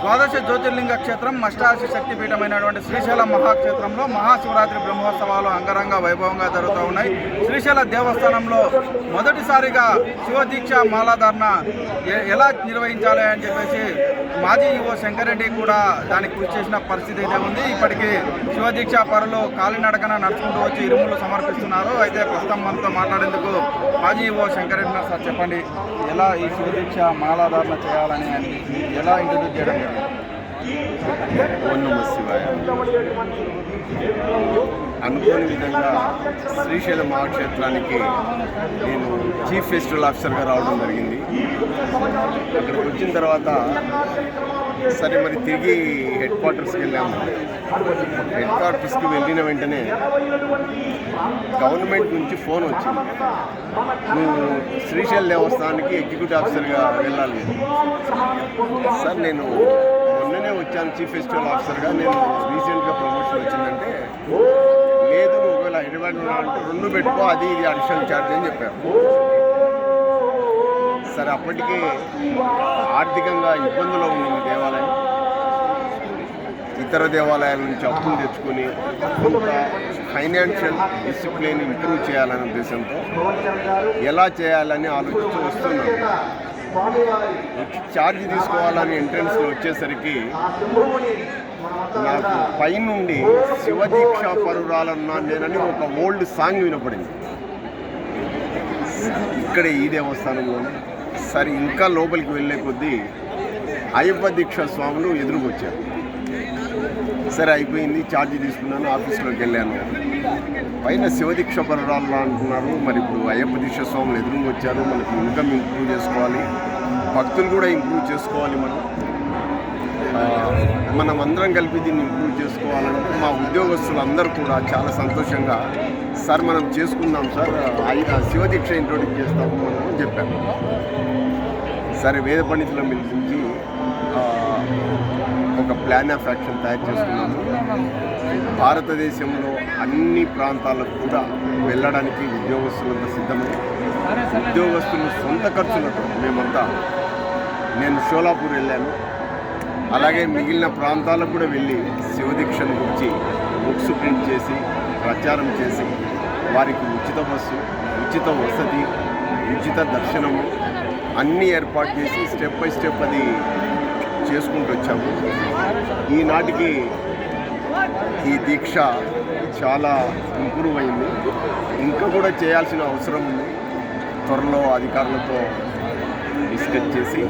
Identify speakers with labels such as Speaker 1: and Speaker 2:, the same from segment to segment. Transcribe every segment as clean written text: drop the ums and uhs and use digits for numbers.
Speaker 1: ద్వాదశ జ్యోతిర్లింగ క్షేత్రం అష్టాదశ శక్తిపీఠమైనటువంటి శ్రీశైలం మహాక్షేత్రంలో మహాశివరాత్రి బ్రహ్మోత్సవాలు అంగరంగ వైభవంగా జరుగుతూ ఉన్నాయి. శ్రీశైల దేవస్థానంలో మొదటిసారిగా శివదీక్ష మాలాధారణ ఎలా నిర్వహించాలి అని చెప్పేసి మాజీ ఈవో శంకరెడ్డి కూడా దానికి కృషి చేసిన పరిస్థితి అయితే ఉంది. ఇప్పటికీ శివదీక్ష పరులు కాలినడకన నడుచుకుంటూ వచ్చి ఇరుములు సమర్పిస్తున్నారు. అయితే ప్రస్తుతం మనతో మాట్లాడేందుకు మాజీ ఈవో శంకరెడ్డి సార్, చెప్పండి, ఎలా ఈ శివదీక్ష మాలాధారణ చేయాలని ఎలా ఇంట్రడ్యూస్ చేయడం జరిగింది?
Speaker 2: ఓం నమః శివాయ. అనుకోని విధంగా శ్రీశైలం మహాక్షేత్రానికి నేను చీఫ్ ఫెస్టివల్ ఆఫీసర్గా రావడం జరిగింది. అక్కడికి వచ్చిన తర్వాత సరే మరి తిరిగి హెడ్ క్వార్టర్స్కి వెళ్ళాము. హెడ్ క్వార్టర్స్కి వెళ్ళిన వెంటనే గవర్నమెంట్ నుంచి ఫోన్ వచ్చింది, నువ్వు శ్రీశైలం దేవస్థానానికి ఎగ్జిక్యూటివ్ ఆఫీసర్గా వెళ్ళాలి. సార్ నేను మొన్ననే వచ్చాను చీఫ్ ఫెస్టివల్ ఆఫీసర్గా, నేను రీసెంట్గా ప్రమోషన్ వచ్చిందంటే లేదు, నువ్వు ఒకవేళ హైదరాబాద్ అంటే 2 పెట్టుకో, అది ఇది అడిషనల్ ఛార్జ్ అని చెప్పారు. సరే అప్పటికే ఆర్థికంగా ఇబ్బందులో ఉంది దేవాలయం. ఇతర దేవాలయాల నుంచి అప్పులు తెచ్చుకొని కొంత ఫైనాన్షియల్ డిసిప్లిన్ ఇంప్రూవ్ చేయాలనే ఉద్దేశంతో ఎలా చేయాలని ఆలోచించి వస్తున్నాను. ఛార్జ్ తీసుకోవాలని ఎంట్రన్స్లో వచ్చేసరికి నాకు పైనుండి శివదీక్ష పరురాలన్నా నేనని ఒక ఓల్డ్ సాంగ్ వినపడింది ఇక్కడే ఈ దేవస్థానంలోనే. సరే ఇంకా లోపలికి వెళ్ళే కొద్దీ అయ్యప్ప దీక్ష స్వాములు ఎదురుకొచ్చారు. సరే అయిపోయింది, ఛార్జ్ తీసుకున్నాను, ఆఫీస్లోకి వెళ్ళాను. పైన శివదీక్ష పరురాలు అంటున్నారు, మరి ఇప్పుడు అయ్యప్ప దీక్ష స్వాములు ఎదురుగా వచ్చారు, మనకి ఇన్కమ్ ఇంప్రూవ్ చేసుకోవాలి, భక్తులు కూడా ఇంప్రూవ్ చేసుకోవాలి, మనం అందరం కలిపి దీన్ని ఇంప్రూవ్ చేసుకోవాలంటే మా ఉద్యోగస్తులు అందరూ కూడా చాలా సంతోషంగా సార్ మనం చేసుకుందాం సార్, శివదీక్ష ఇంట్రొడ్యూస్ చేస్తాము మనం అని చెప్పాను. సరే వేద పండితులను పిలిపించి ఒక ప్లాన్ ఆఫ్ యాక్షన్ తయారు చేసుకున్నాము. భారతదేశంలో అన్ని ప్రాంతాలకు కూడా వెళ్ళడానికి ఉద్యోగస్తులంతా సిద్ధమై ఉద్యోగస్తులు సొంత ఖర్చులతో మేమంతా, నేను షోలాపూర్ వెళ్ళాను, అలాగే మిగిలిన ప్రాంతాలకు కూడా వెళ్ళి శివదీక్షను గురించి బుక్స్ ప్రింట్ చేసి ప్రచారం చేసి వారికి ఉచిత బస్సు, ఉచిత వసతి, ఉచిత దర్శనము అన్నీ ఏర్పాటు చేసి స్టెప్ బై స్టెప్ అది చేసుకుంటూ వచ్చాము. ఈనాటికి ఈ దీక్ష చాలా ఇంప్రూవ్ అయింది. ఇంకా కూడా చేయాల్సిన అవసరం ఉంది. త్వరలో అధికారులతో డిస్కస్ చేసి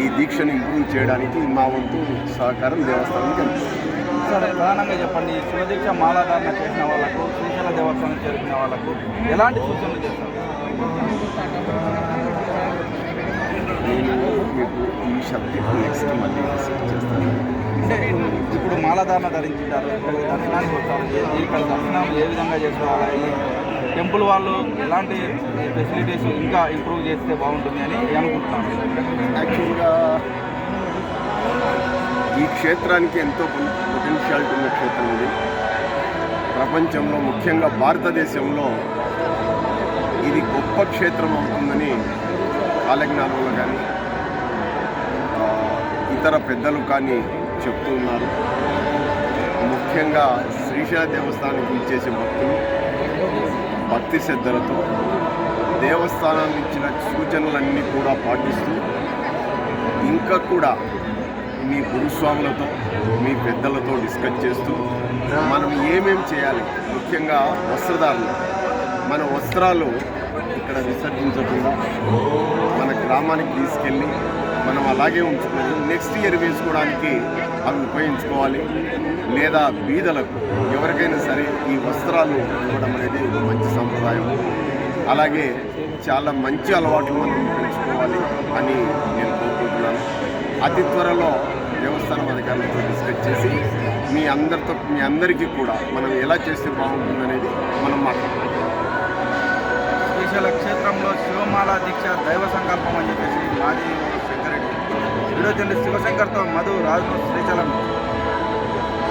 Speaker 2: ఈ దీక్షను ఇంప్రూవ్ చేయడానికి మా వంతు సహకారం దేవస్థానానికి అందిస్తుంది.
Speaker 1: సార్ ప్రధానంగా చెప్పండి, శివదీక్ష మాలాధారణ చేసిన వాళ్ళకు, శ్రీశైల దేవస్థానం చేరుకున్న వాళ్ళకు ఎలాంటి సూచనలు చేస్తారు?
Speaker 2: నేను మీకు ఈ సబ్జెక్ట్ నెక్స్ట్ మళ్ళీ డిస్కస్ చేస్తాను.
Speaker 1: అంటే ఇప్పుడు మాలాధారణ ధరించారు, దర్శనానికి వస్తారు, ఇక్కడ దర్శనం ఏ విధంగా చేసుకోవాలి, టెంపుల్ వాళ్ళు ఎలాంటి ఫెసిలిటీస్ ఇంకా ఇంప్రూవ్ చేస్తే బాగుంటుంది అని అనుకుంటున్నాను.
Speaker 2: యాక్చువల్గా ఈ క్షేత్రానికి ఎంతో పొటెన్షియాలిటీ ఉన్న క్షేత్రం ఇది. ప్రపంచంలో ముఖ్యంగా భారతదేశంలో ఇది గొప్ప క్షేత్రం అవుతుందని కాలజ్ఞానంలో కానీ ఇతర పెద్దలు కానీ చెప్తూ ఉన్నారు. ముఖ్యంగా శ్రీశైల దేవస్థానానికి ఇచ్చేసే భక్తులు భక్తి శ్రద్ధలతో దేవస్థానానికి ఇచ్చిన సూచనలన్నీ కూడా పాటిస్తూ ఇంకా కూడా మీ గురుస్వాములతో మీ పెద్దలతో డిస్కస్ చేస్తూ మనం ఏమేమి చేయాలి, ముఖ్యంగా వస్త్రధారణ, మన వస్త్రాలు ఇక్కడ విసర్జించకుండా మన గ్రామానికి తీసుకెళ్ళి మనం అలాగే ఉంచుకొని నెక్స్ట్ ఇయర్ వేసుకోవడానికి అవి ఉపయోగించుకోవాలి. లేదా బీదలకు ఎవరికైనా సరే ఈ వస్త్రాలు ఇవ్వడం అనేది మంచి సంప్రదాయం. అలాగే చాలా మంచి అలవాట్లు మనం పెంచుకోవాలి అని నేను కోరుకుంటున్నాను. అతి త్వరలో దేవస్థానం అధికారులతో డిస్కస్ చేసి మీ అందరికీ కూడా మనం ఎలా చేస్తే బాగుంటుందనేది మనం మాట్లాడుకుంటాం.
Speaker 1: శ్రీశైల క్షేత్రంలో శివమాల దీక్ష దైవ సంకల్పం అని చెప్పేసి మాజీ శంకరెడ్డి, వీడియో జర్నలిస్ట్ శివశంకర్తో మధు, రాజు, శ్రీశైలం.